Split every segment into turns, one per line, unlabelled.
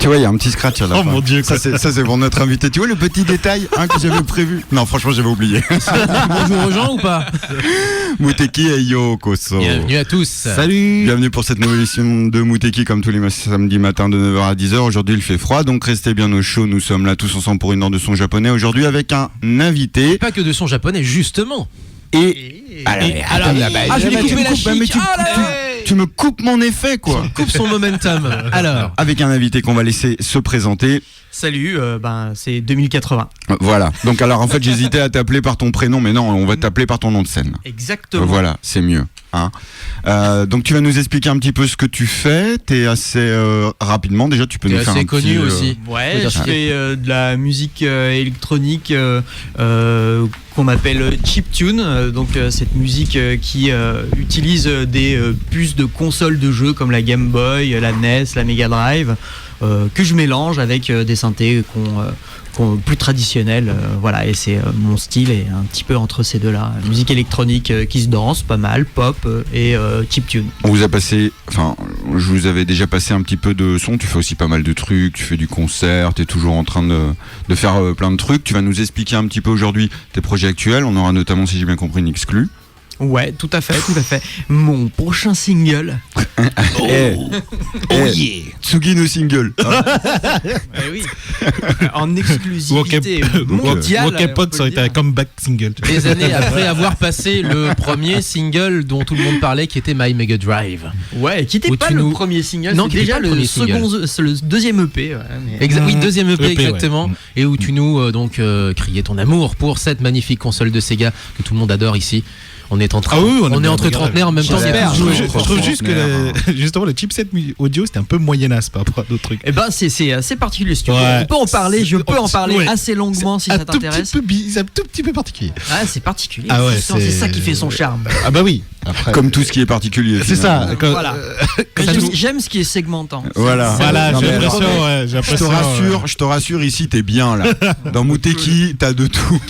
vois, il y a un petit scratch à la fin.
Oh mon Dieu,
ça c'est pour notre invité. Tu vois le petit détail que j'avais prévu. Non, franchement, j'avais oublié.
Bonjour aux gens ou pas?
Muteki et Yokoso.
Bienvenue à tous.
Salut.
Bienvenue pour cette nouvelle édition de Muteki, comme tous les samedis matins de 9h à 10h. Aujourd'hui, il fait froid, donc restez bien au chaud. Nous sommes là tous ensemble pour une heure de son japonais. Aujourd'hui, avec un invité.
Pas que de son japonais, justement.
Alors,
je vais couper la chic.
Tu me coupes mon effet, quoi.
Coupe son momentum. Alors,
avec un invité qu'on va laisser se présenter.
Salut, c'est 2080.
Voilà. Donc alors en fait j'hésitais à t'appeler par ton prénom, mais non, on va t'appeler par ton nom de scène.
Exactement.
Voilà, c'est mieux. Donc tu vas nous expliquer un petit peu ce que tu fais. T'es assez rapidement déjà, tu peux nous faire un petit...
T'es assez connu aussi.
Ouais, je fais de la musique électronique qu'on appelle chiptune. Donc cette musique qui utilise des puces de consoles de jeux comme la Game Boy, la NES, la Mega Drive. Que je mélange avec des synthés plus traditionnels, voilà, et c'est mon style est un petit peu entre ces deux-là, musique électronique qui se danse pas mal, pop et chiptune.
On vous a passé, je vous avais déjà passé un petit peu de son. Tu fais aussi pas mal de trucs, tu fais du concert, tu es toujours en train de faire plein de trucs. Tu vas nous expliquer un petit peu aujourd'hui tes projets actuels. On aura notamment, si j'ai bien compris, une exclue.
Ouais, tout à fait. Mon prochain single.
Yeah. Tsugi no single.
Oui. En exclusivité mondiale.
Wokepod, ça aurait été un comeback single.
Des années après avoir passé le premier single dont tout le monde parlait, qui était My Mega Drive.
Ouais, qui n'était pas le premier single,
non,
c'est déjà le deuxième EP. Ouais,
oui, deuxième EP, exactement.
Ouais.
Et où tu nous criais ton amour pour cette magnifique console de Sega que tout le monde adore ici. On est entre trentenaires en même temps.
Je trouve juste que justement le chipset audio c'était un peu moyennasse par rapport à d'autres trucs.
Eh ben c'est assez particulier. Si tu veux. On peut en parler. Je peux en parler assez longuement si ça t'intéresse.
C'est un tout petit peu particulier.
Ah, c'est particulier.
Ah ouais,
c'est ça qui fait son charme.
Ah bah oui. Après,
comme tout ce qui est particulier.
C'est ça.
Voilà. J'aime ce qui est segmentant.
Voilà.
J'ai l'impression.
Je te rassure, ici t'es bien là. Dans Muteki, t'as de tout.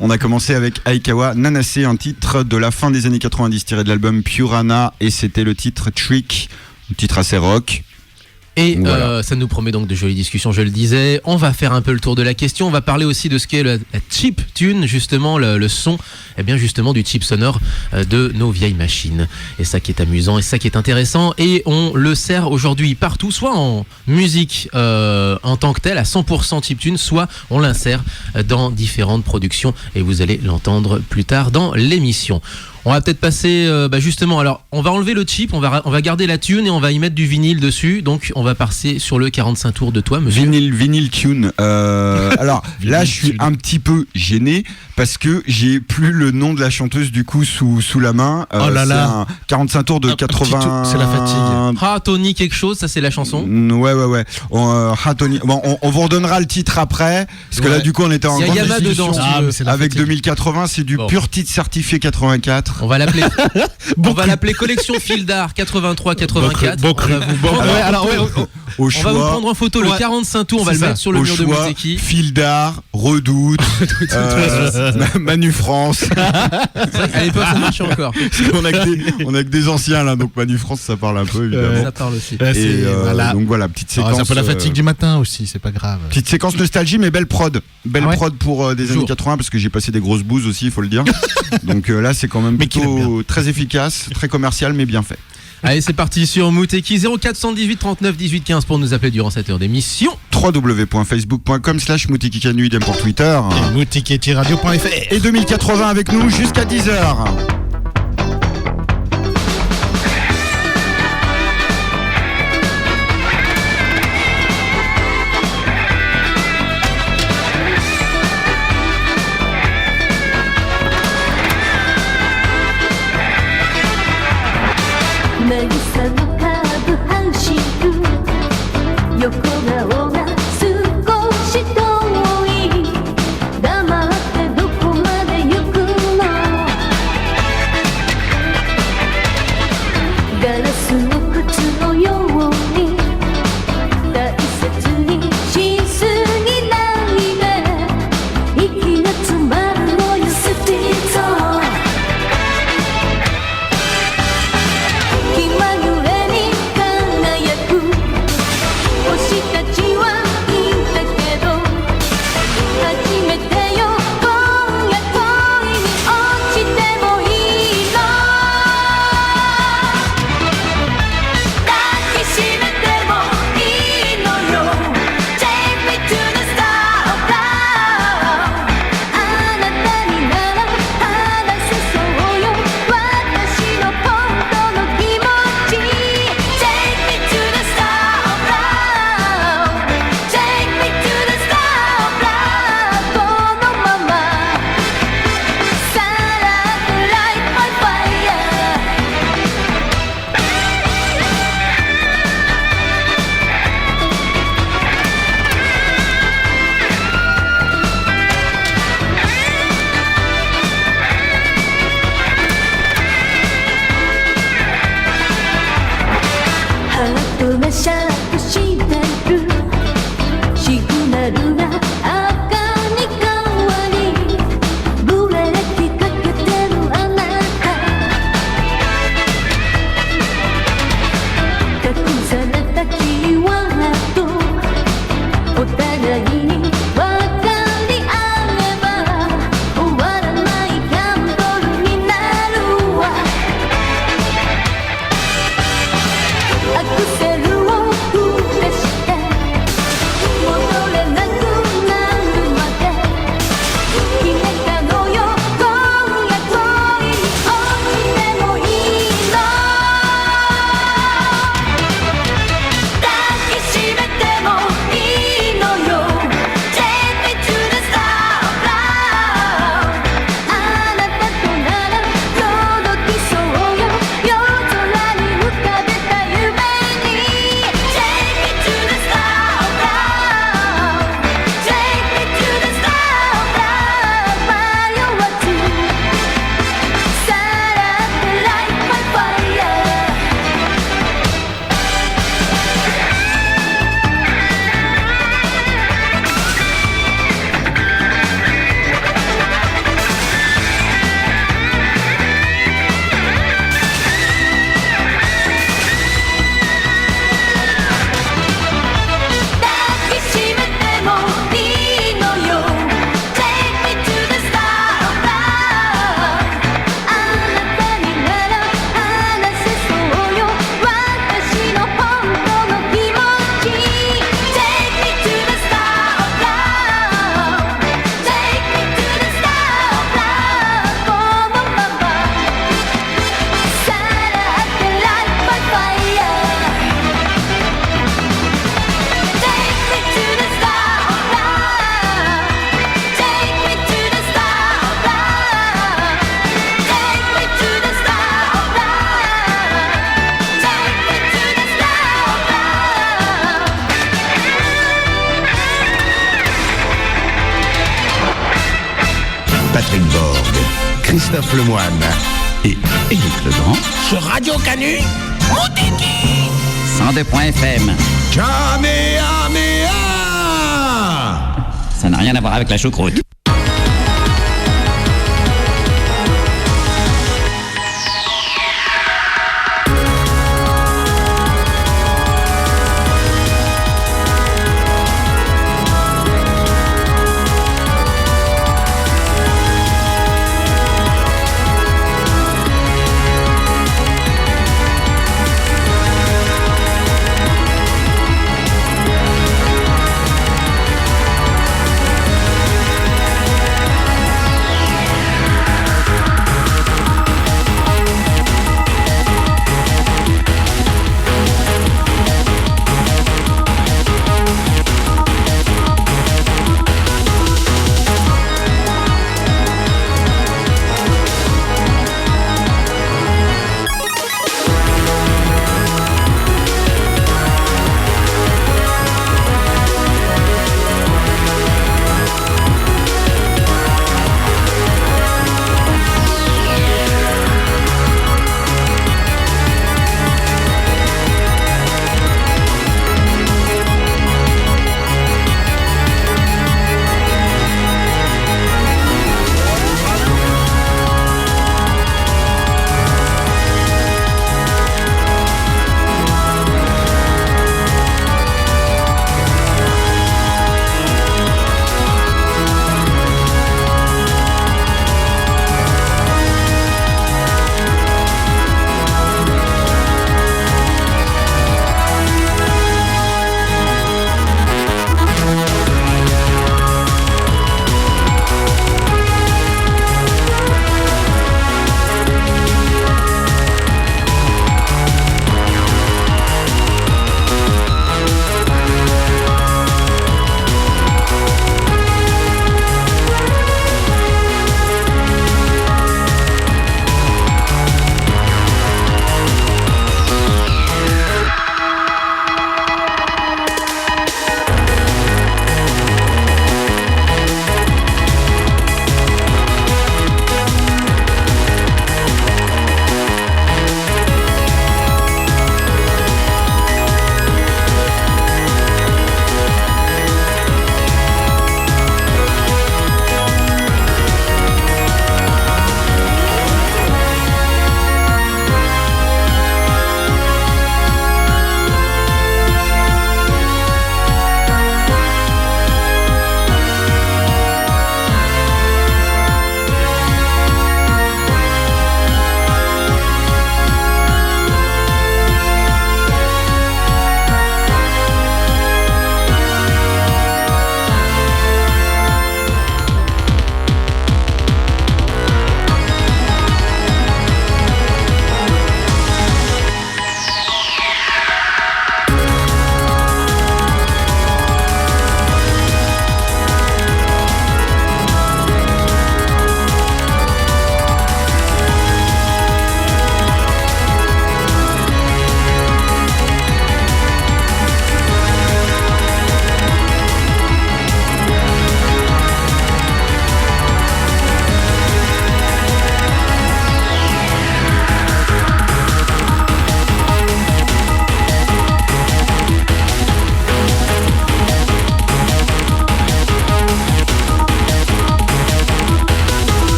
On a commencé avec Aikawa Nanase, un titre de la fin des années 90 tiré de l'album Purana, et c'était le titre Trick, un titre assez rock.
Et voilà. Ça nous promet donc de jolies discussions, je le disais. On va faire un peu le tour de la question. On va parler aussi de ce qu'est la chip tune, justement, le son, et bien justement du chip sonore de nos vieilles machines. Et ça qui est amusant, et ça qui est intéressant. Et on le sert aujourd'hui partout, soit en musique en tant que telle, à 100% chip tune, soit on l'insère dans différentes productions. Et vous allez l'entendre plus tard dans l'émission. On va peut-être passer, justement, alors on va enlever le chip, on va garder la tune et on va y mettre du vinyle dessus. Donc on va passer sur le 45 tours de toi, monsieur.
Vinyle tune. Alors là, je suis un petit peu gêné parce que j'ai plus le nom de la chanteuse du coup sous la main.
Oh là là.
C'est un 45 tours de 80.
C'est la fatigue.
Ah, Tony quelque chose, ça c'est la chanson.
Ouais. Tony. Bon, on vous redonnera le titre après, parce que là du coup on était en grande discussion avec 2080, c'est du pur titre certifié 84.
On va l'appeler collection fil d'art 83-84. On va vous prendre en photo le 45 tours, on va le mettre sur le mur de Muteki.
Fil d'art, Redoute, Manu France.
À l'époque ça marchait encore.
On a que des anciens là, donc Manu France ça parle un peu évidemment.
Ça parle aussi.
Donc voilà, petite séquence.
C'est un peu la fatigue du matin aussi, c'est pas grave.
Petite séquence nostalgie, mais belle prod. Prod pour des années 80, parce que j'ai passé des grosses bouses aussi, il faut le dire. Donc là c'est quand même plutôt très efficace, très commercial, mais bien fait.
Allez, c'est parti sur Muteki 0418 39 18 15 pour nous appeler durant cette heure d'émission.
www.facebook.com/Muteki idem pour Twitter.
Et Muteki-radio.fr.
Et 2080 avec nous jusqu'à 10h.
Christophe Lemoine et Éric Legrand
sur Radio Canu, Monteki
102.fm.
Kamehameha.
Ça n'a rien à voir avec la choucroute.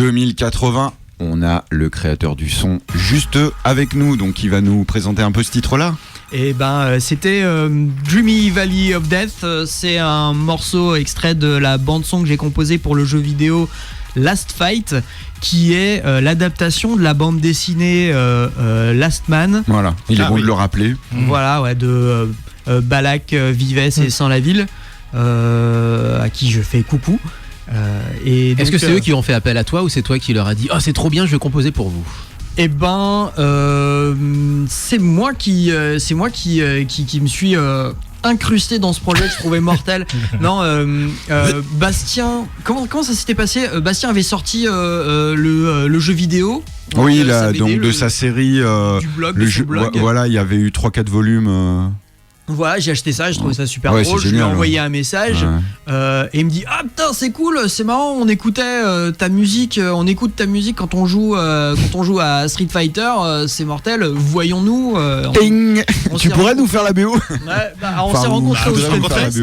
2080. On a le créateur du son juste avec nous, donc il va nous présenter un peu ce titre-là.
Et c'était Dreamy Valley of Death. C'est un morceau extrait de la bande-son que j'ai composé pour le jeu vidéo Last Fight, qui est l'adaptation de la bande dessinée Last Man.
Voilà, il est bon de le rappeler.
Voilà, ouais, de Balak, Vives et Sans-la-Ville, à qui je fais coucou.
Est-ce que c'est eux qui ont fait appel à toi ou c'est toi qui leur a dit « Oh, c'est trop bien, je vais composer pour vous » ?
C'est moi qui me suis incrusté dans ce projet que je trouvais mortel. Non, Bastien, comment ça s'était passé ? Bastien avait sorti le jeu vidéo.
Oui, donc de sa série,
du blog, de son blog.
Voilà, il y avait eu 3-4 volumes.
Voilà, j'ai acheté ça, je trouvais ça super drôle. Je lui ai envoyé un message et il me dit ah putain c'est cool, c'est marrant, on écoutait ta musique, on écoute ta musique quand on joue à Street Fighter, c'est mortel. Voyons-nous.
Tu pourrais nous faire la BO.
On s'est rencontrés au Stunfest.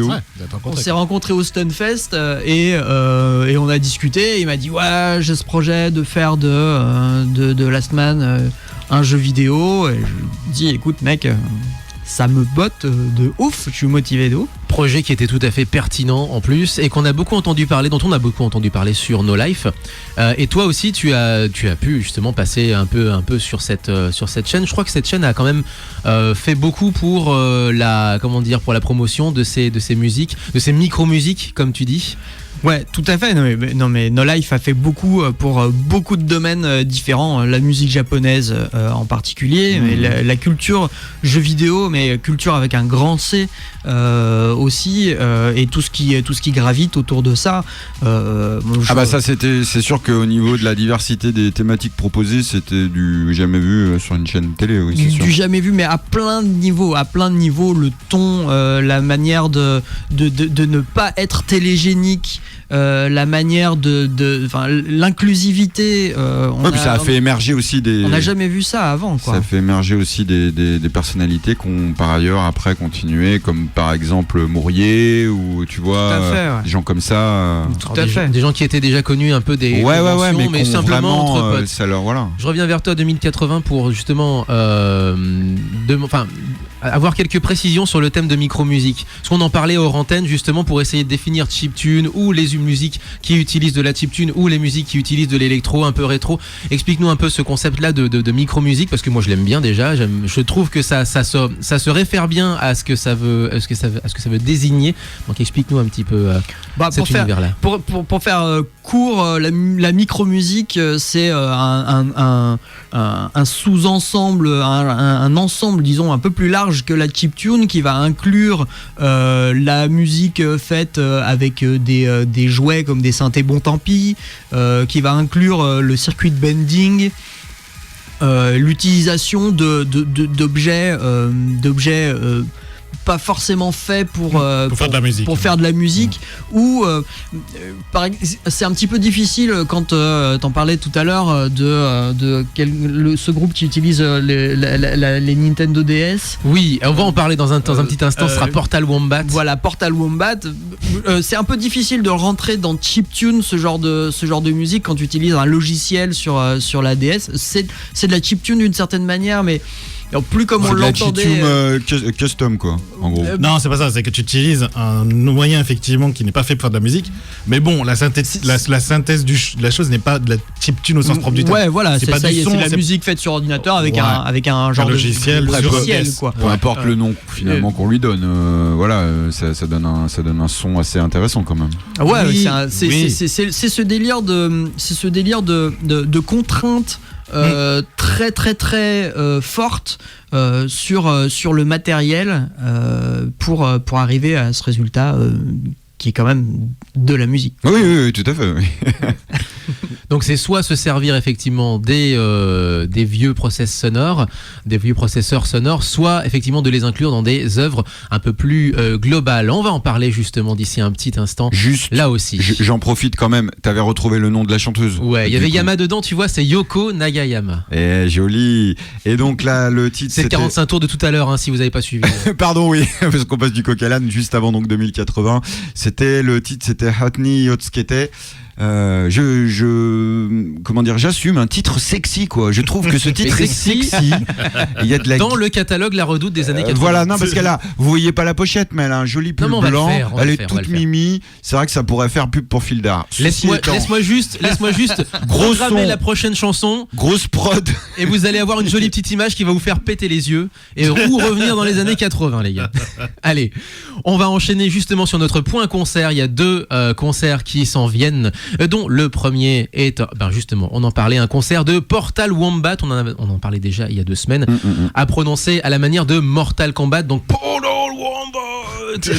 On s'est rencontrés au Stunfest et on a discuté. Il m'a dit ouais, j'ai ce projet de faire de Last Man un jeu vidéo. Et je lui ai dit écoute mec. Ça me botte de ouf, je suis motivé de ouf.
Projet qui était tout à fait pertinent en plus et qu'on a beaucoup entendu parler, dont on a beaucoup entendu parler sur No Life. Et toi aussi, tu as pu justement passer un peu sur cette chaîne. Je crois que cette chaîne a quand même fait beaucoup pour la promotion de ces musiques, de ces micro-musiques, comme tu dis.
Ouais, tout à fait. Non mais No Life a fait beaucoup pour beaucoup de domaines différents. La musique japonaise en particulier, mais la culture jeux vidéo, mais culture avec un grand C aussi, et tout ce qui gravite autour de ça.
Ça c'est sûr qu'au niveau de la diversité des thématiques proposées, c'était du jamais vu sur une chaîne télé. Oui, c'est sûr.
Du jamais vu, mais à plein de niveaux, le ton, la manière de ne pas être télégénique. La manière l'inclusivité.
Ça a fait émerger aussi des.
On n'a jamais vu ça avant, quoi.
Ça a fait émerger aussi des personnalités qui ont par ailleurs après continué, comme par exemple Mourier ou tu vois des gens comme ça.
Tout à fait.
Des gens qui étaient déjà connus un peu des conventions, mais simplement entre potes.
Ça leur, voilà.
Je reviens vers toi 2080 pour justement avoir quelques précisions sur le thème de micro-musique. Parce qu'on en parlait hors antenne justement pour essayer de définir chiptune ou les musiques qui utilisent de la chiptune ou les musiques qui utilisent de l'électro un peu rétro. Explique-nous un peu ce concept-là de micro-musique parce que moi je l'aime bien déjà. Je trouve que ça se réfère bien à ce que ça veut désigner. Donc explique-nous un petit peu cet univers-là.
Pour faire court, la micro-musique c'est un sous-ensemble, un ensemble disons un peu plus large que la chiptune qui va inclure la musique faite avec des jouets comme des synthés bon tant pis, qui va inclure le circuit de bending, l'utilisation d'objets pas forcément fait pour faire de la musique, ou c'est un petit peu difficile quand t'en parlais tout à l'heure ce groupe qui utilise les Nintendo DS.
Oui, on va en parler dans un petit instant. Ce sera Portal Wombat.
Voilà, Portal Wombat. C'est un peu difficile de rentrer dans chiptune, ce genre de musique quand tu utilises un logiciel sur la DS. C'est de la chiptune d'une certaine manière, mais plus comme on l'entendait.
Custom quoi, en gros.
Non, c'est pas ça, c'est que tu utilises un moyen effectivement qui n'est pas fait pour faire de la musique. Mais bon, la synthèse de la chose n'est pas de la chiptune au sens propre du terme.
Ouais, voilà, c'est de la musique faite sur ordinateur avec un genre
logiciel,
de logiciel quoi.
Peu importe le nom finalement qu'on lui donne, ça donne un son assez intéressant quand même.
Ouais, oui, c'est ce délire de contraintes très très très forte sur le matériel pour arriver à ce résultat qui est quand même de la musique.
Oui, tout à fait. Oui.
Donc c'est soit se servir effectivement des vieux processeurs sonores, soit effectivement de les inclure dans des œuvres un peu plus globales. On va en parler justement d'ici un petit instant.
Juste
là aussi.
J'en profite quand même. T'avais retrouvé le nom de la chanteuse.
Ouais, il y avait Yama dedans, tu vois, c'est Yoko Nagayama.
Joli. Et donc là, le titre.
C'est le 45 tours de tout à l'heure, si vous n'avez pas suivi.
Pardon, oui, parce qu'on passe du coq à l'âne juste avant donc 2080. Le titre, c'était Hatni Yotskete. comment dire, j'assume un titre sexy, quoi. Je trouve que ce titre est sexy. Il y a de la
Dans le catalogue La Redoute des années 80.
voilà, non, parce qu'elle a, vous voyez pas la pochette, mais elle a un joli pull
Non, mais
blanc.
on va
Elle
le
est
faire,
toute mimi. C'est vrai que ça pourrait faire pub pour Fildar.
Laisse-moi juste
Gros
programmer
son.
la prochaine chanson
Grosse prod.
et vous allez avoir une jolie petite image qui va vous faire péter les yeux et revenir dans les années 80, les gars. Allez, on va enchaîner justement sur notre point concert. Il y a 2 concerts qui s'en viennent, dont le premier est, justement, on en parlait, un concert de Portal Wombat. On en parlait déjà il y a 2 semaines, à prononcer à la manière de Mortal Kombat. Donc Portal Wombat.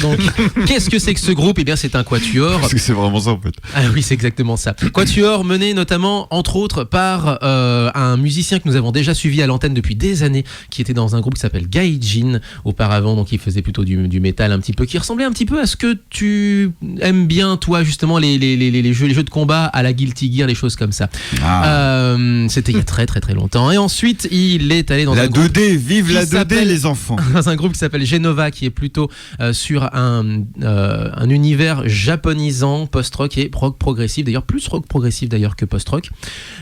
Donc, qu'est-ce que c'est que ce groupe ? Eh bien, c'est un quatuor.
Parce que c'est vraiment ça, en fait.
Ah oui, c'est exactement ça. Quatuor mené notamment, entre autres, par un musicien que nous avons déjà suivi à l'antenne depuis des années, qui était dans un groupe qui s'appelle Gaijin auparavant, donc il faisait plutôt du métal un petit peu, qui ressemblait un petit peu à ce que tu aimes bien, toi, justement, les jeux de combat à la Guilty Gear, les choses comme ça. C'était il y a très très très longtemps. Et ensuite, il est allé dans
La
un groupe
2D, vive la 2D,
s'appelle-
les enfants.
dans un groupe qui s'appelle Genova, qui est plutôt sur un univers japonisant, post-rock et rock progressif, d'ailleurs plus rock progressif d'ailleurs que post-rock,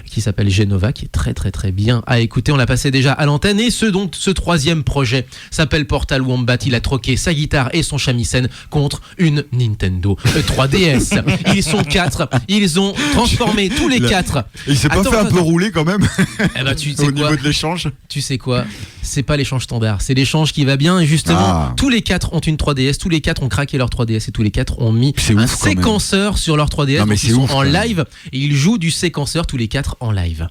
qui s'appelle Genova, qui est très très très bien à écouter. On l'a passé déjà à l'antenne. Et ce 3e projet s'appelle Portal Wombat. Il a troqué sa guitare et son shamisen contre une Nintendo 3DS. Ils sont 4, ils ont transformé tous les 4.
Il s'est pas
Attends,
fait un peu
attends.
rouler quand même
Eh ben, tu sais
au
quoi
niveau de l'échange.
Tu sais quoi ? C'est pas l'échange standard, c'est l'échange qui va bien. Et justement, tous les 4 ont une 3DS, tous les 4 ont craqué leur 3DS et tous les 4 ont mis
C'est
un
ouf, quand même.
séquenceur sur leur 3DS.
Non, mais
Donc
c'est
ils sont
ouf,
en
quand même.
live et ils jouent du séquenceur tous les 4 en live.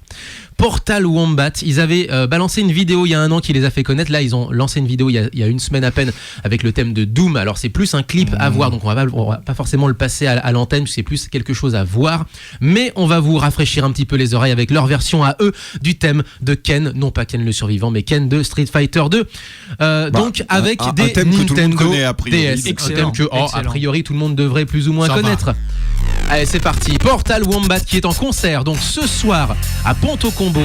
Portal Wombat, ils avaient balancé une vidéo il y a 1 an qui les a fait connaître. Là, ils ont lancé une vidéo il y a 1 semaine à peine avec le thème de Doom. Alors, c'est plus un clip à voir, donc on va pas forcément le passer à l'antenne, c'est plus quelque chose à voir. Mais on va vous rafraîchir un petit peu les oreilles avec leur version à eux du thème de Ken, non pas Ken le survivant, mais Ken de Street Fighter 2. Donc, avec
un
des
thème que tout le monde
Nintendo
connaît, a priori.
DS. Un
Excellent,
thème que, a
excellent.
priori, tout le monde devrait plus ou moins
Ça va.
connaître. Allez, c'est parti. Portal Wombat qui est en concert donc ce soir à Ponto Combo,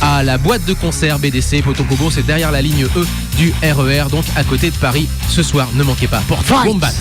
à la boîte de concert BDC. Ponto Combo, c'est derrière la ligne E du RER, donc à côté de Paris. Ce soir, ne manquez pas Portal Wombat.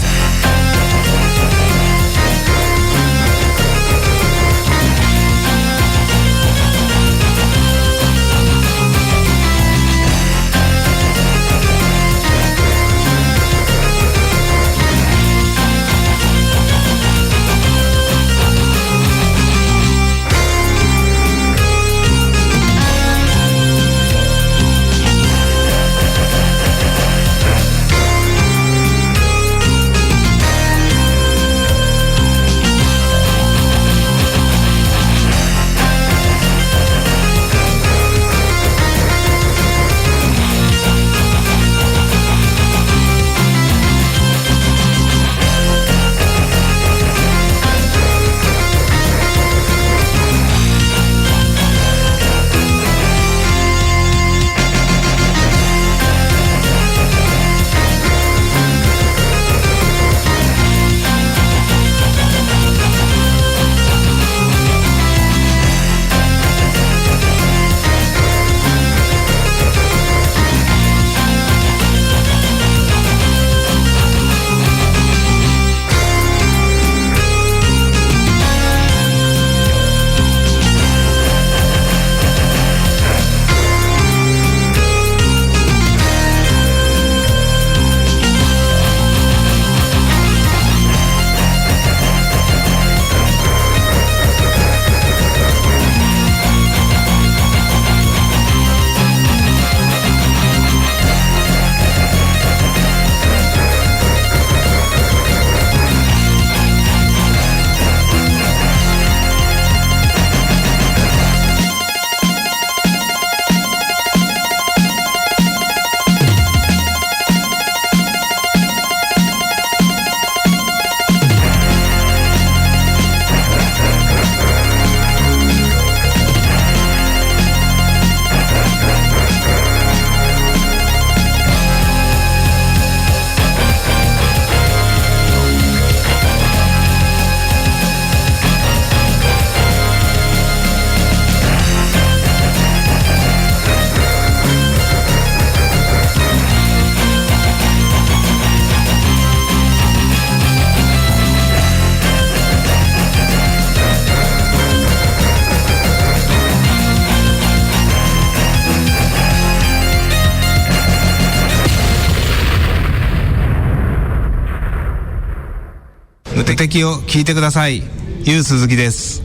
敵を聞いてください。ゆうすずきです。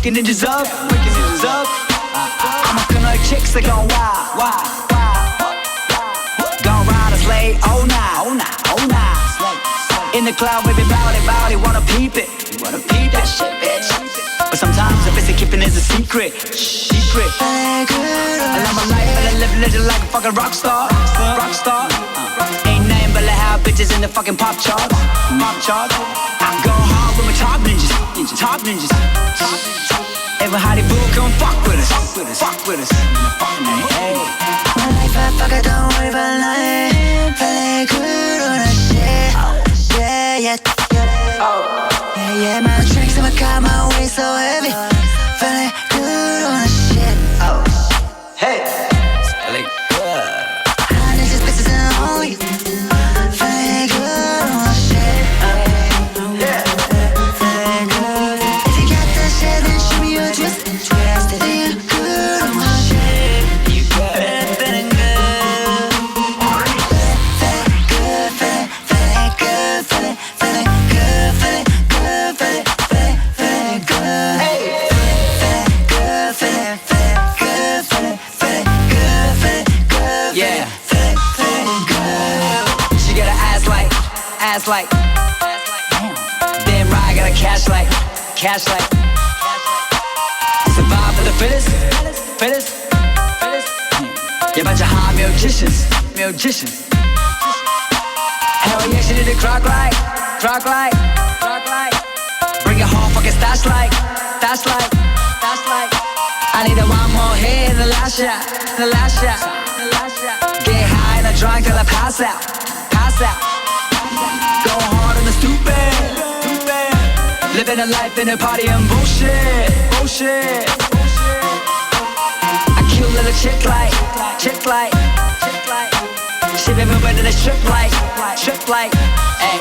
Ninjas up, I'm gonna chicks that gon' wild. Gon' ride a sleigh all night. In the cloud, baby, bowdy, wanna peep it. That shit, bitch. But sometimes the basic keeping is a secret. I love my life and I live it like a fucking rock star. Ain't nothing but how bitches in the fucking pop chart. I go hard with my top ninjas. Everybody boo, come fuck with us. Hey. My life, I fuck it, don't worry about nothing. Play good on that shit. Yeah. My drinks in my car, my weight so heavy. Feeling good on that shit. Hey. Feeling good. I need just bitches and only. Feeling good on that shit. Yeah. Feeling good. If you got that shit, then show me your twist. Feeling good on my shit. You got it. Feeling good. Ass like, damn right, I got a cash like. Survive for the fittest. Yeah, bunch of high musicians. Hell yeah, she did a crock like. Bring your whole fucking stash like. I need a one more hit in the last shot. Get high and I drink till I pass out. Go hard on the stupid. Living a life in a party and bullshit. I kill little chick like. She been moving in a strip like. Ay.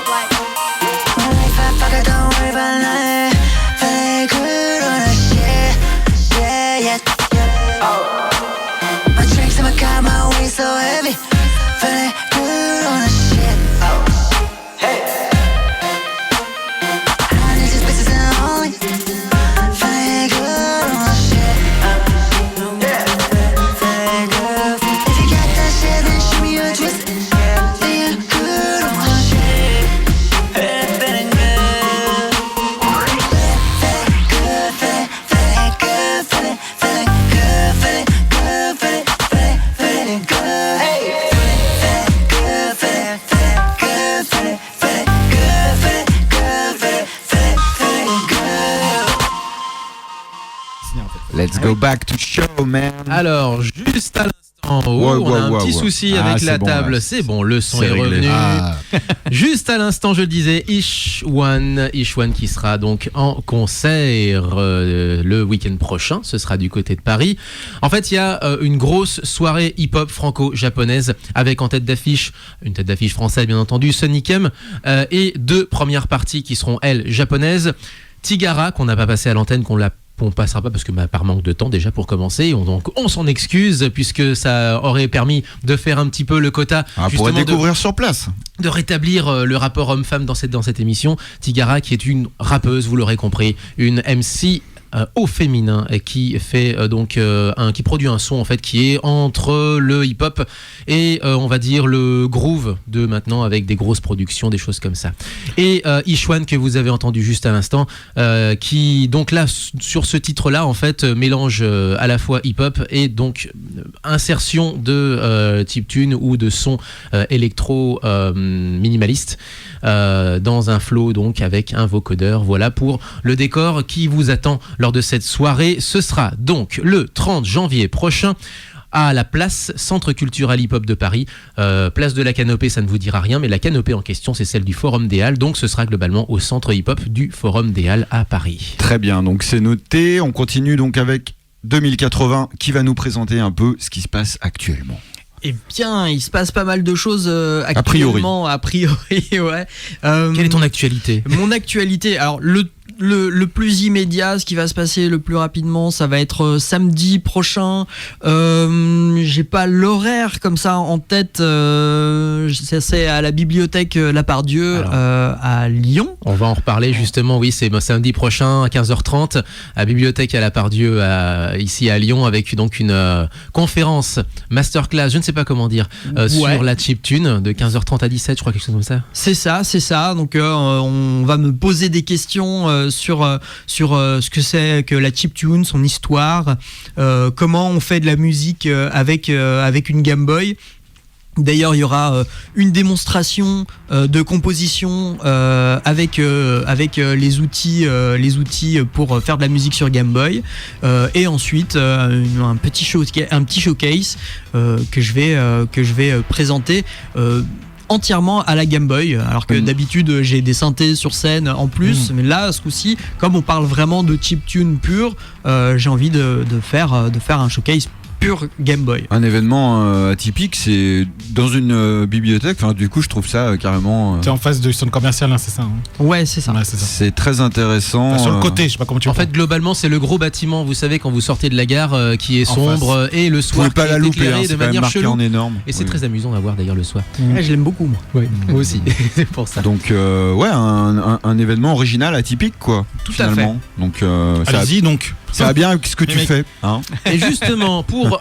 My life, I fuck it, don't worry about nothing. Play good on that shit. Yeah. My drinks in my car, my weight so heavy. Feeling good on that shit. Hey. I need just bitches and only. Feeling good on my shit. Yeah. Feeling good. If you got that shit, then show me your twist. Feeling good on my shit. Feeling good. Feeling good. Hey.
Let's go back to show, man.
Alors, juste à l'instant, on a un petit souci avec la table. Là. C'est bon, le son est revenu. Juste à l'instant, je le disais, Ish-One qui sera donc en concert le week-end prochain. Ce sera du côté de Paris. En fait, il y a une grosse soirée hip-hop franco-japonaise avec en tête d'affiche, une tête d'affiche française bien entendu, Sonic M, et deux premières parties qui seront, elles, japonaises. Tigara, qu'on n'a pas passé à l'antenne, qu'on l'a on passera pas parce que par manque de temps déjà pour commencer, on s'en excuse puisque ça aurait permis de faire un petit peu le quota.
On pourrait découvrir sur place.
De rétablir le rapport homme-femme dans cette émission. Tigara qui est une rappeuse, vous l'aurez compris, une MC au féminin qui fait qui produit un son en fait qui est entre le hip-hop et on va dire le groove de maintenant avec des grosses productions, des choses comme ça. Et Ishwan que vous avez entendu juste à l'instant qui donc là sur ce titre-là en fait mélange à la fois hip-hop et donc insertion de chiptune ou de son électro minimaliste dans un flow donc avec un vocodeur. Voilà pour le décor qui vous attend lors de cette soirée. Ce sera donc le 30 janvier prochain à la place Centre culturel hip-hop de Paris, place de la Canopée, ça ne vous dira rien, mais la Canopée en question c'est celle du Forum des Halles, donc ce sera globalement au centre hip-hop du Forum des Halles à Paris.
Très bien, donc c'est noté. On continue donc avec 2080 qui va nous présenter un peu ce qui se passe actuellement.
Eh bien, il se passe pas mal de choses actuellement, a priori ouais.
Quelle est ton actualité ?
Mon actualité, alors le plus immédiat, ce qui va se passer le plus rapidement, ça va être samedi prochain. J'ai pas l'horaire comme ça en tête. C'est à la bibliothèque Lapardieu à Lyon.
On va en reparler justement. Oui, c'est samedi prochain à 15h30 à la bibliothèque à Lapardieu ici à Lyon avec donc une conférence masterclass. Je ne sais pas comment dire sur la chiptune de 15h30 à 17, je crois quelque chose comme ça.
C'est ça. Donc on va me poser des questions sur ce que c'est que la chiptune, son histoire, comment on fait de la musique avec une Game Boy. D'ailleurs, il y aura une démonstration de composition avec les outils pour faire de la musique sur Game Boy, et ensuite un petit showcase que je vais présenter. Entièrement à la Game Boy, alors que d'habitude j'ai des synthés sur scène en plus, mais là ce coup-ci, comme on parle vraiment de chiptune pure, j'ai envie de faire un showcase pur Game Boy.
Un événement atypique, c'est dans une bibliothèque. Enfin, du coup, je trouve ça carrément.
C'est en face du centre commercial, hein, c'est ça. Hein.
Ouais, c'est ça.
C'est très intéressant.
Sur le côté, je sais pas comment tu.
En fait, globalement, c'est le gros bâtiment. Vous savez, quand vous sortez de la gare, qui est sombre et le soir,
vous pouvez pas la louper, de manière
chelou.
En énorme.
Et c'est très amusant à voir d'ailleurs le soir.
Je l'aime beaucoup, moi.
Ouais, moi aussi. C'est pour ça.
Donc, un événement original, atypique, quoi.
Tout à fait.
Donc,
allez-y donc.
Ça va bien avec ce que tu fais. Hein.
Et justement, pour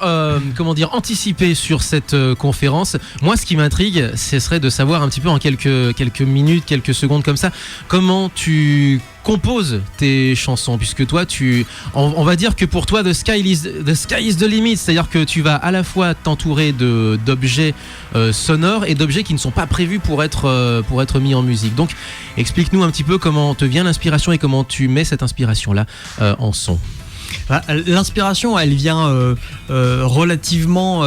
anticiper sur cette conférence, moi ce qui m'intrigue, ce serait de savoir un petit peu en quelques minutes, quelques secondes comme ça, comment tu composes tes chansons, puisque toi on va dire que pour toi the sky is the limit, c'est-à-dire que tu vas à la fois t'entourer d'objets sonores et d'objets qui ne sont pas prévus pour être mis en musique. Donc explique-nous un petit peu comment te vient l'inspiration et comment tu mets cette inspiration là en son.
L'inspiration, elle vient relativement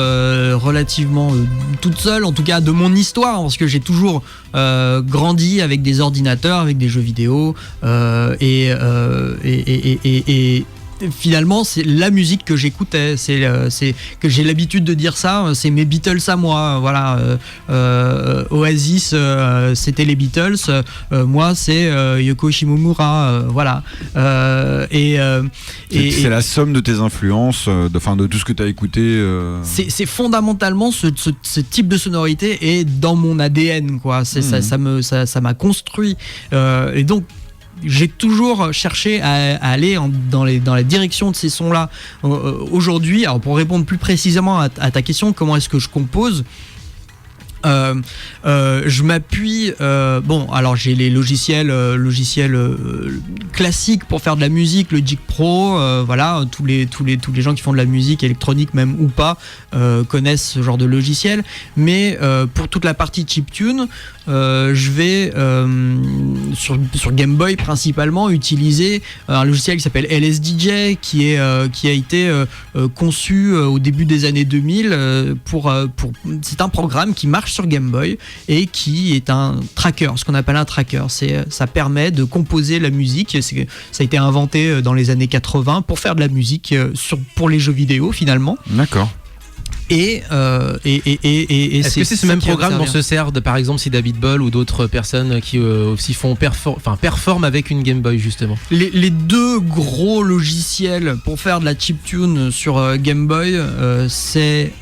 toute seule, en tout cas de mon histoire, parce que j'ai toujours grandi avec des ordinateurs, avec des jeux vidéo, et finalement c'est la musique que j'écoutais, c'est que j'ai l'habitude de dire ça, c'est mes Beatles à moi, voilà. Oasis, c'était les Beatles, moi c'est Yoko Shimomura, voilà.
C'est la somme de tes influences, de tout ce que tu as écouté.
C'est fondamentalement ce type de sonorité est dans mon ADN, quoi. Ça m'a construit, et donc j'ai toujours cherché à aller dans la direction de ces sons-là. Aujourd'hui, alors pour répondre plus précisément à ta question, comment est-ce que je compose ? Je m'appuie. Alors j'ai les logiciels classiques pour faire de la musique, le Logic Pro. Voilà, tous les gens qui font de la musique électronique, même ou pas, connaissent ce genre de logiciel. Mais pour toute la partie chiptune, je vais sur Game Boy principalement utiliser un logiciel qui s'appelle LSDJ, qui a été conçu au début des années 2000 c'est un programme qui marche sur Game Boy et qui est un tracker, ce qu'on appelle un tracker. Ça permet de composer la musique. Ça a été inventé dans les années 80 pour faire de la musique pour les jeux vidéo finalement.
D'accord.
Est-ce que c'est ce même programme dont se sert, par exemple, si David Boll ou d'autres personnes qui aussi performent avec une Game Boy justement?
Les deux gros logiciels pour faire de la chiptune sur Game Boy, c'est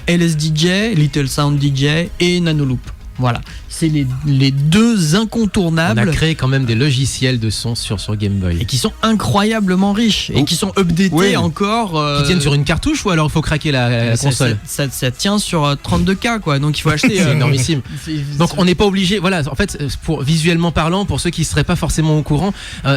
LSDJ, Little Sound DJ et Nanoloop. Voilà, c'est les deux incontournables.
On a créé quand même des logiciels de son sur Game Boy.
Et qui sont incroyablement riches et qui sont updatés encore.
Qui tiennent sur une cartouche ou alors il faut craquer la console?
Ça tient sur 32K quoi, donc il faut acheter.
C'est énormissime. Donc on n'est pas obligé. Voilà, en fait, visuellement parlant, pour ceux qui ne seraient pas forcément au courant,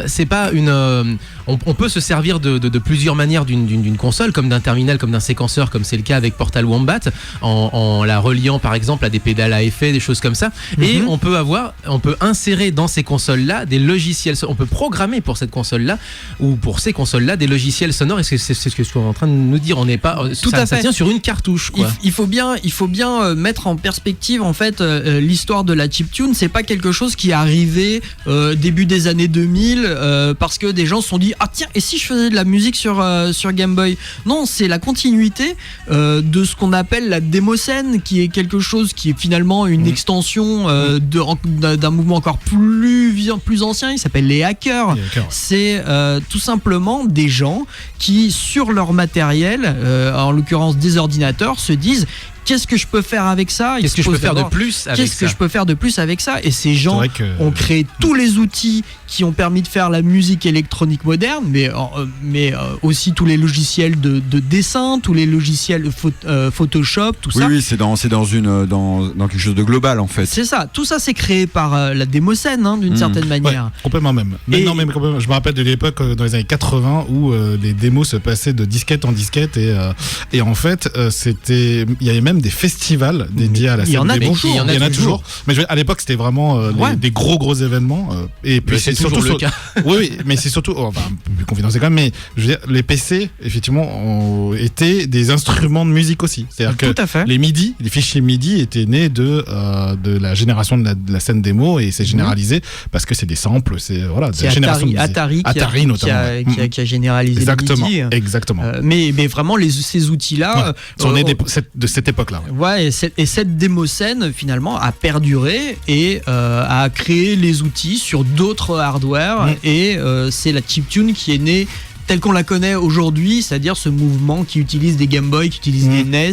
c'est pas une. On peut se servir de plusieurs manières d'une console, comme d'un terminal, comme d'un séquenceur, comme c'est le cas avec Portal Wombat, en la reliant par exemple à des pédales à effet, des choses comme ça. Et on peut insérer dans ces consoles-là des logiciels. On peut programmer pour cette console-là ou pour ces consoles-là des logiciels sonores. Est-ce que c'est ce que tu es en train de nous dire? On n'est pas.
Tout à fait.
Ça tient sur une cartouche, quoi.
Il faut bien mettre en perspective en fait l'histoire de la chiptune. C'est pas quelque chose qui est arrivé début des années 2000 parce que des gens se sont dit ah tiens, et si je faisais de la musique sur Game Boy? Non, c'est la continuité de ce qu'on appelle la démoscène, qui est quelque chose qui est finalement une extension d'un mouvement encore plus ancien. Il s'appelle les hackers. C'est tout simplement des gens qui, sur leur matériel, en l'occurrence des ordinateurs, se disent qu'est-ce que je peux faire avec ça?
Qu'est-ce que je peux faire de plus avec ça?
Qu'est-ce que je peux faire de plus avec ça? Et ces gens ont créé tous les outils qui ont permis de faire la musique électronique moderne, mais aussi tous les logiciels de dessin, tous les logiciels Photoshop, tout ça.
Oui, c'est dans quelque chose de global en fait.
C'est ça. Tout ça, c'est créé par la démoscène, d'une certaine manière.
Ouais, complètement même. Complètement. Je me rappelle de l'époque dans les années 80 où les démos se passaient de disquette en disquette et en fait, il y avait même des festivals dédiés à la scène démo.
Il y en a toujours.
Mais à l'époque, c'était vraiment des gros événements. Et puis c'est
toujours le cas.
Oui, mais c'est surtout, plus confidentiel quand même, mais je veux dire, les PC, effectivement, ont été des instruments de musique aussi. C'est-à-dire que les MIDI, les fichiers MIDI étaient nés de la génération de la scène démo et c'est généralisé parce que c'est des samples, c'est la génération de musique.
Atari notamment. Qui a généralisé
exactement,
les MIDI.
Exactement.
Mais vraiment, ces outils-là
sont nés de cette époque-là.
Ouais, et cette démoscène finalement a perduré et a créé les outils sur d'autres hardware et c'est la chiptune qui est née telle qu'on la connaît aujourd'hui, c'est-à-dire ce mouvement qui utilise des Game Boy, qui utilise des NES.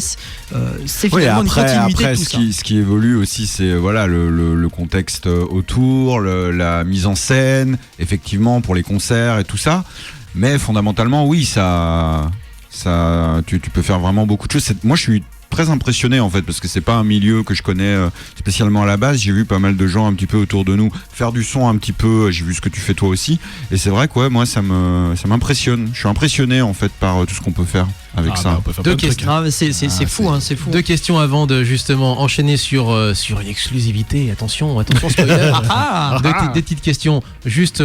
C'est finalement une continuité de tout ça.
Ce qui évolue aussi, c'est le contexte autour, la mise en scène, effectivement pour les concerts et tout ça. Mais fondamentalement, oui, tu peux faire vraiment beaucoup de choses. Moi, je suis très impressionné en fait parce que c'est pas un milieu que je connais spécialement à la base. J'ai vu pas mal de gens un petit peu autour de nous faire du son un petit peu, j'ai vu ce que tu fais toi aussi et c'est vrai que moi ça m'impressionne. Je suis impressionné en fait par tout ce qu'on peut faire avec ça.
Deux questions.
C'est fou, c'est fou.
Deux questions avant de justement enchaîner sur une exclusivité. Attention spoiler. Deux petites questions juste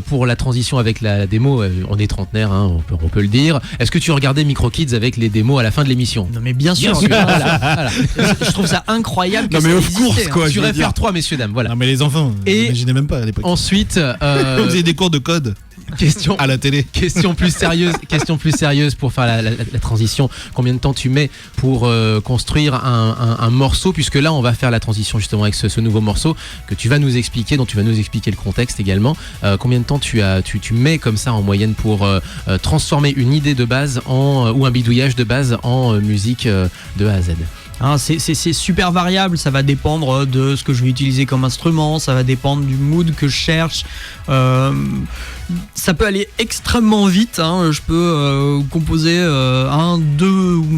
pour la transition avec la démo. On est trentenaire, on peut le dire. Est-ce que tu regardais Micro Kids avec les démos à la fin de l'émission?
Non mais bien sûr. Voilà. Je trouve ça incroyable.
Non mais of course quoi.
Sur FR3 messieurs dames. Voilà.
Non mais les enfants, imaginez même pas à l'époque.
Ensuite,
vous avez des cours de code.
Question
à la télé.
Question plus sérieuse pour faire la transition. Combien de temps tu mets pour construire un morceau, puisque là on va faire la transition justement avec ce nouveau morceau que tu vas nous expliquer, dont tu vas nous expliquer le contexte également. Combien de temps tu mets comme ça en moyenne pour transformer une idée de base ou un bidouillage de base en musique de A à Z?
C'est super variable, ça va dépendre de ce que je vais utiliser comme instrument, ça va dépendre du mood que je cherche. Ça peut aller extrêmement vite, je peux composer 1, 2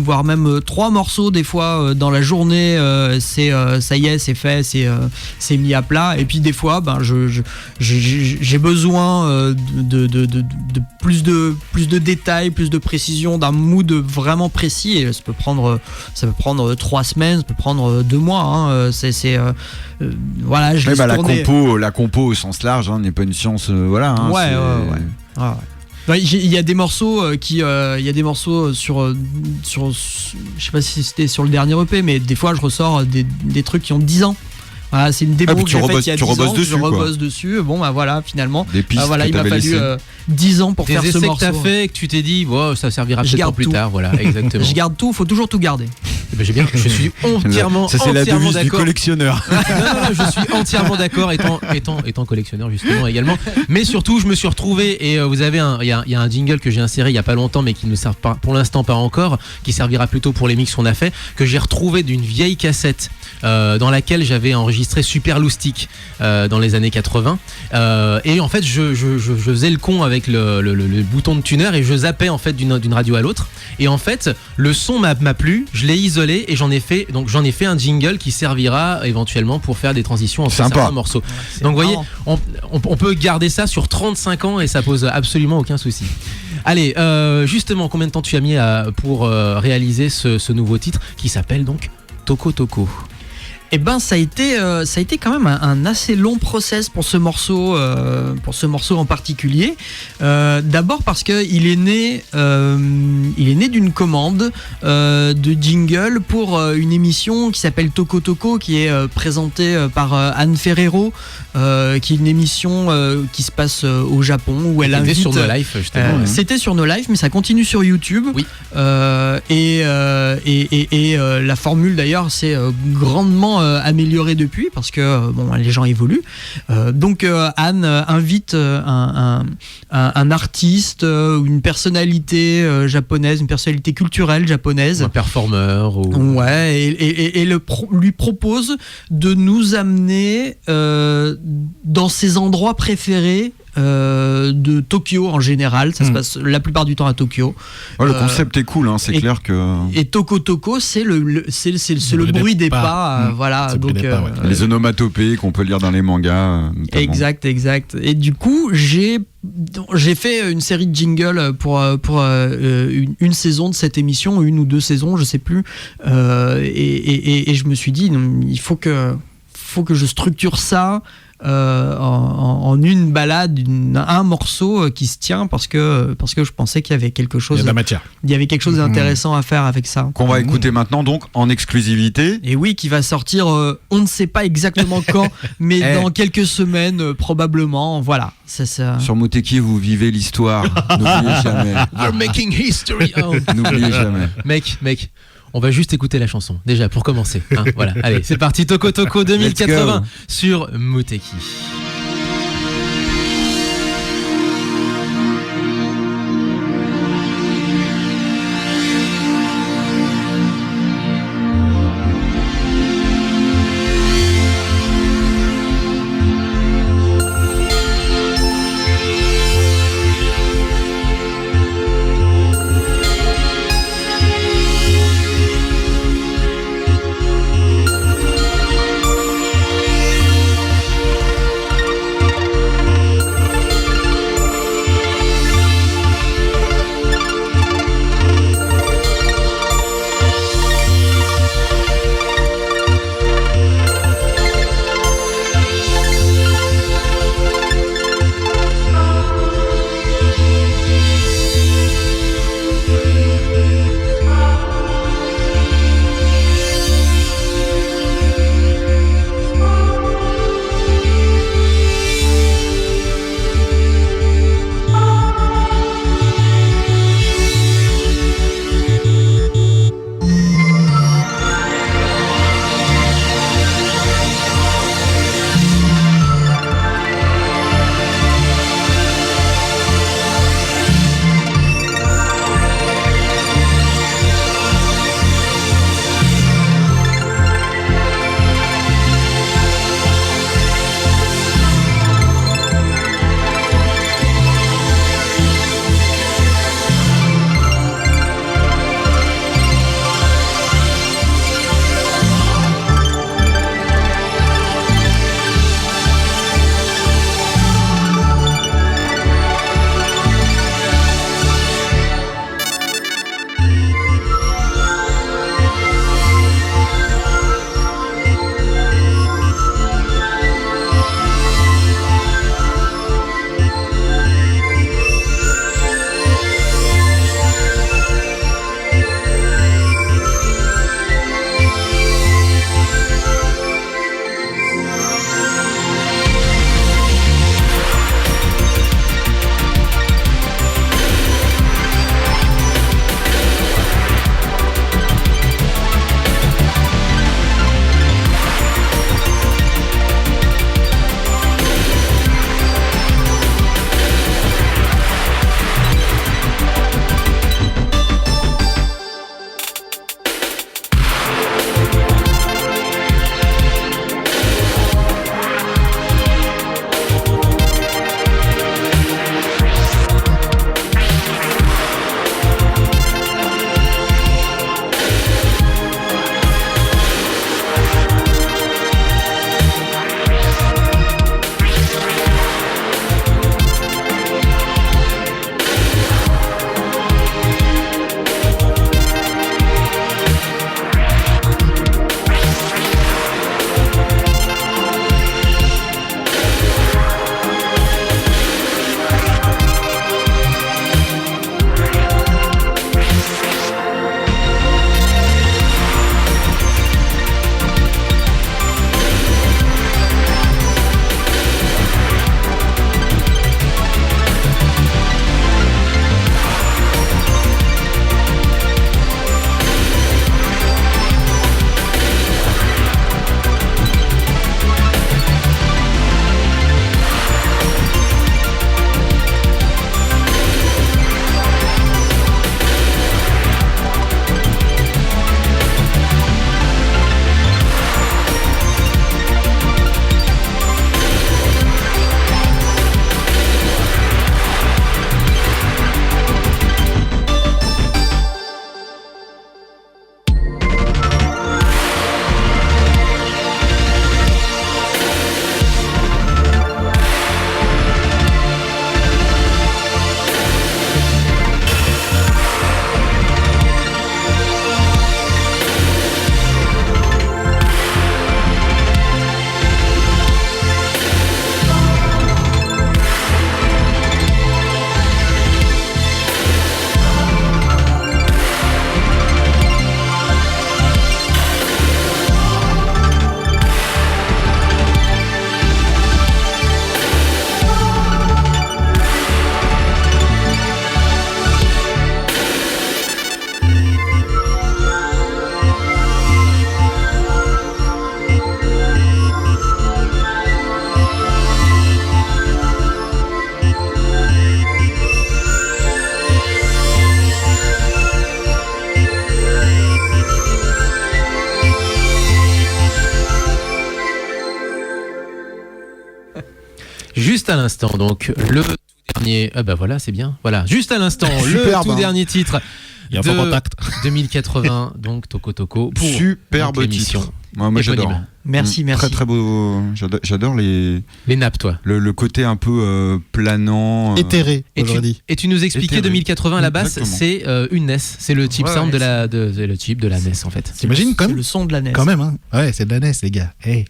voire même 3 morceaux des fois dans la journée, ça y est, c'est fait, c'est mis à plat. Et puis des fois j'ai besoin de plus de détails, plus de précision, d'un mood vraiment précis, et ça peut prendre 3 semaines, ça peut prendre 2 mois. Voilà, je laisse tourner.
La compo au sens large n'est pas une science.
Il y a des morceaux sur je sais pas si c'était sur le dernier EP, mais des fois je ressors des trucs qui ont 10 ans. Voilà, c'est une démo que j'ai faite il y a 10 ans, je rebosse dessus. Bon bah voilà, finalement
des pistes
il m'a fallu 10 ans pour faire ce morceau.
Des essais que t'as fait, que tu t'es dit ça servira peut-être pour plus tard, voilà, exactement.
Je garde tout, faut toujours tout garder.
Je suis entièrement,
ça, c'est la devise
d'accord.
du collectionneur.
Non, je suis entièrement d'accord, étant collectionneur justement également. Mais surtout, je me suis retrouvé et vous avez il y a un jingle que j'ai inséré il y a pas longtemps, mais qui ne sert pas pour l'instant pas encore, qui servira plutôt pour les mix qu'on a fait, que j'ai retrouvé d'une vieille cassette dans laquelle j'avais enregistré Super Loustic dans les années 80. Et en fait, je faisais le con avec le bouton de tuner et je zappais en fait d'une radio à l'autre. Et en fait, le son m'a plu, je l'ai isolé et j'en ai fait un jingle qui servira éventuellement pour faire des transitions entre certains morceaux. Ouais, donc vous voyez, on peut garder ça sur 35 ans et ça pose absolument aucun souci. Allez, justement, combien de temps tu as mis pour réaliser ce nouveau titre qui s'appelle donc Toko Toko?
Eh ben, ça a été quand même un assez long process pour ce morceau en particulier. D'abord parce que il est né d'une commande de jingle pour une émission qui s'appelle Toko Toko, qui est présentée par Anne Ferrero, qui est une émission qui se passe au Japon où elle invite.
C'était sur No Life, justement.
C'était sur No Life, mais ça continue sur YouTube.
Oui.
Et la formule d'ailleurs s'est grandement améliorée depuis parce que les gens évoluent. Donc Anne invite un artiste, une personnalité japonaise, une personnalité culturelle japonaise,
un performeur
ouais, et lui propose de nous amener dans ses endroits préférés de Tokyo en général. Ça se passe la plupart du temps à Tokyo.
Ouais, le concept est cool, hein, c'est clair que. Et
Toko Toko, c'est le bruit des pas. Voilà, donc
les onomatopées qu'on peut lire dans les mangas. Notamment.
Exact. Et du coup, j'ai fait une série de jingles pour une saison de cette émission, une ou deux saisons, je sais plus. Et je me suis dit, il faut que je structure ça en une balade, un morceau qui se tient parce que je pensais qu'il y avait quelque chose.
Il y a de la matière.
Il y avait quelque chose d'intéressant à faire avec ça.
Qu'on va écouter maintenant donc en exclusivité.
Et oui, qui va sortir. On ne sait pas exactement quand, mais dans quelques semaines probablement. Voilà. C'est ça.
Sur Moteki, vous vivez l'histoire. N'oubliez jamais.
We're making history. Oh.
N'oubliez jamais.
Mec. On va juste écouter la chanson, déjà, pour commencer. Hein, voilà. Allez, c'est parti, Toko Toko 2080 sur Moteki. Juste à l'instant, donc, le tout dernier... Ah bah voilà, c'est bien. Voilà, juste à l'instant, le tout dernier titre de 2080, donc Toko Toko.
Superbe titre. Moi j'adore.
Merci.
Très très beau. J'adore les
nappes, toi.
Le côté un peu planant.
Éthéré,
et tu nous expliquais 2080 à la basse, c'est une NES. C'est le chip sound le chip de la NES en fait.
T'imagines quand même
le son de la NES.
Quand même, hein. Ouais, c'est de la NES, les gars. Hey.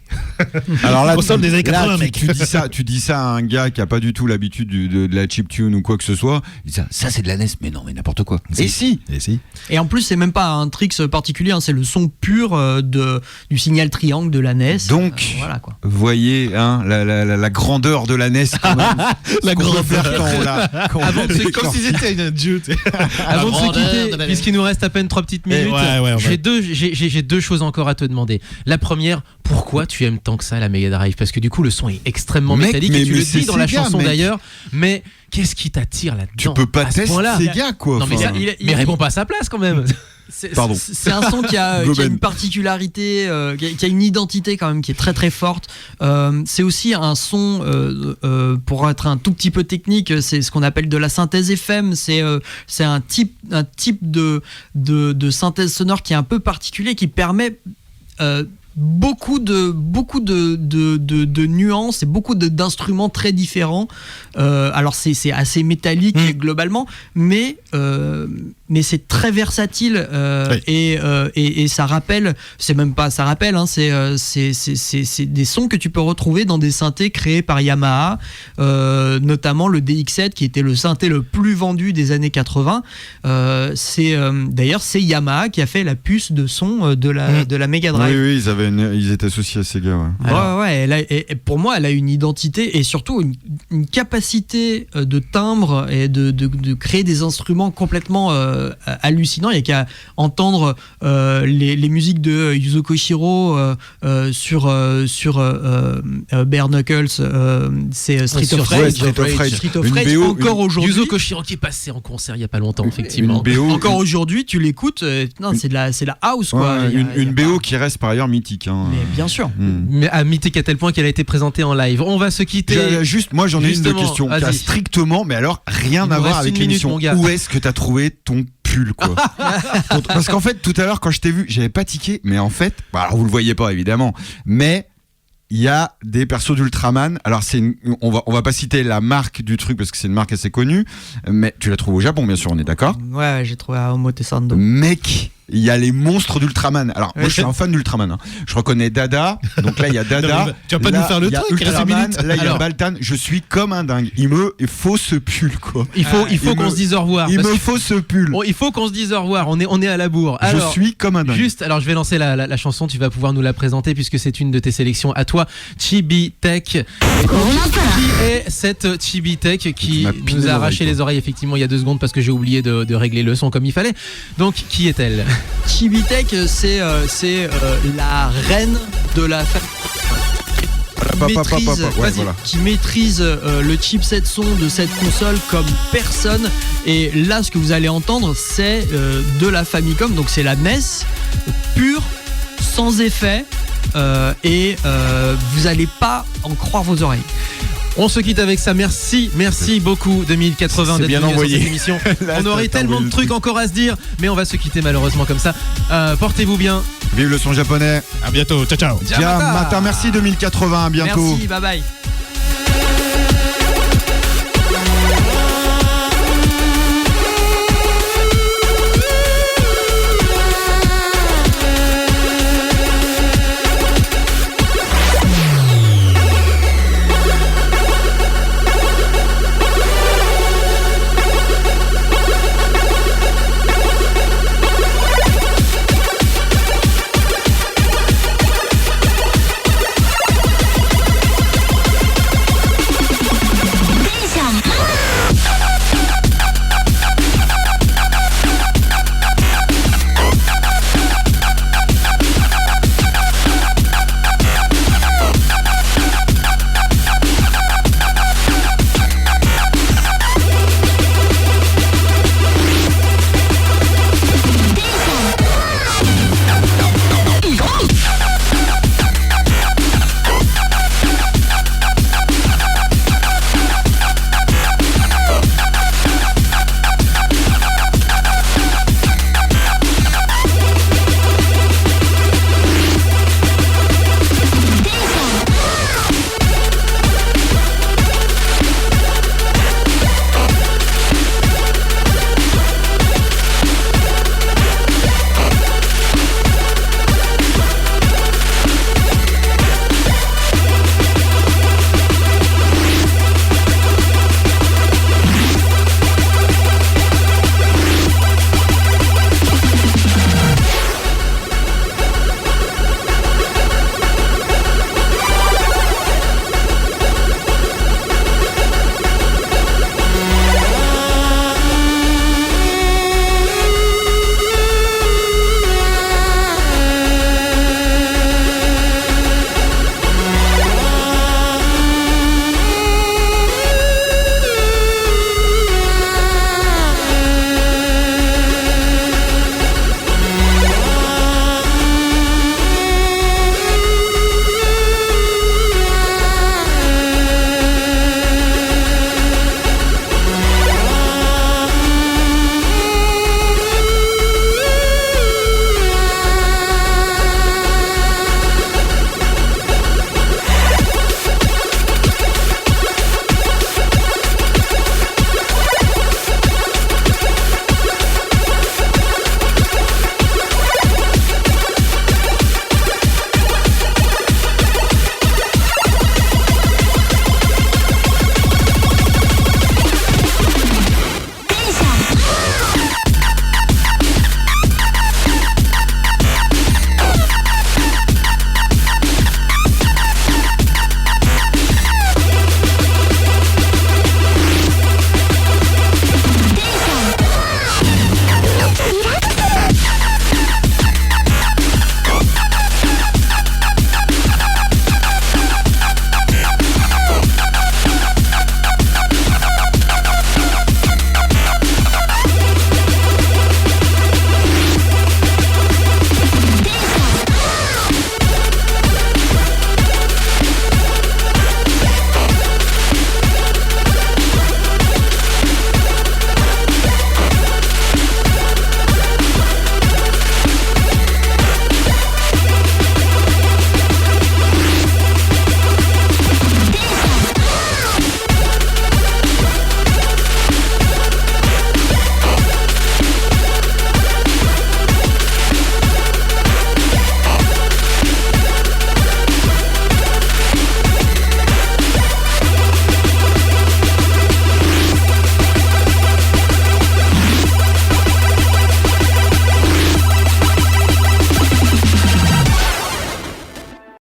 Alors là,
des années 80, mec.
Tu dis ça à un gars qui a pas du tout l'habitude de la chiptune ou quoi que ce soit. Il dit ça c'est de la NES, mais non, mais n'importe quoi. Et si.
Et en plus, c'est même pas un trick particulier, hein, c'est le son pur du signal triangle de la NES.
Donc,
voilà, quoi.
Voyez la grandeur de la NES quand même.
La grandeur.
Comme si c'était une dieu. Avant de se quitter, puisqu'il nous reste à peine 3 petites minutes, j'ai deux choses encore à te demander. La première, pourquoi tu aimes tant que ça la Mega Drive? Parce que du coup, le son est extrêmement métallique, et tu le dis dans la chanson d'ailleurs, mais qu'est-ce qui t'attire là-dedans?
Tu peux pas tester Sega, quoi.
Non, mais réponds pas à sa place quand même.
C'est un son qui a une particularité, qui a une identité quand même qui est très très forte. C'est aussi un son, pour être un tout petit peu technique, c'est ce qu'on appelle de la synthèse FM. C'est un type de synthèse sonore qui est un peu particulier, qui permet beaucoup de nuances et beaucoup d'instruments très différents. Alors c'est assez métallique globalement, mais c'est très versatile, et ça rappelle, c'est même pas ça rappelle, hein, c'est des sons que tu peux retrouver dans des synthés créés par Yamaha, notamment le DX7 qui était le synthé le plus vendu des années 80. D'ailleurs c'est Yamaha qui a fait la puce de son de la Mega Drive.
Oui, ils étaient associés à Sega.
Et pour moi, elle a une identité et surtout une capacité de timbre et de créer des instruments complètement hallucinants. Il n'y a qu'à entendre les musiques de Yuzo Koshiro sur Bare Knuckles, c'est Street of Rage. Encore aujourd'hui,
Yuzo Koshiro qui est passé en concert il n'y a pas longtemps, effectivement.
Encore aujourd'hui, tu l'écoutes, c'est de la house, quoi.
Une BO qui reste par ailleurs mythique.
Mais bien sûr.
Mais mythique à tel point qu'elle a été présentée en live. On va se quitter.
Juste, moi j'en ai une question qui a strictement, mais alors rien à voir avec l'émission. Où est-ce que t'as trouvé ton pull, quoi? Parce qu'en fait, tout à l'heure, quand je t'ai vu, j'avais pas tiqué, mais en fait, alors vous le voyez pas évidemment, mais il y a des persos d'Ultraman. Alors on va pas citer la marque du truc parce que c'est une marque assez connue, mais tu la trouves au Japon, bien sûr, on est d'accord?
Ouais, j'ai trouvé à Omotesando.
Mec, il y a les monstres d'Ultraman. Alors moi je suis un fan d'Ultraman, hein. Je reconnais Dada. Donc là il y a Dada.
Non, tu vas pas nous faire le truc.
Ultraman, là il y a Baltan. Je suis comme un dingue. Il faut ce pull, quoi.
Il faut qu'on se dise au revoir.
Il me faut ce pull.
Il faut qu'on se dise au revoir. On est à la bourre. Alors,
je suis comme un dingue.
Juste, alors je vais lancer la chanson. Tu vas pouvoir nous la présenter puisque c'est une de tes sélections à toi. Chibi Tech. Qui est cette Chibi Tech qui nous a arraché les oreilles effectivement il y a 2 secondes parce que j'ai oublié de régler le son comme il fallait. Donc qui est-elle?
Chibi Tech, c'est la reine de la famille qui maîtrise le chipset son de cette console comme personne. Et là, ce que vous allez entendre, c'est de la Famicom, donc c'est la NES pure, sans effet, et vous n'allez pas en croire vos oreilles.
On se quitte avec ça. Merci beaucoup 2080 d'être venu sur cette émission. On aurait tellement de trucs encore à se dire, mais on va se quitter malheureusement comme ça. Portez-vous bien.
Vive le son japonais.
À bientôt. Ciao.
Merci 2080. À bientôt.
Merci. Bye bye.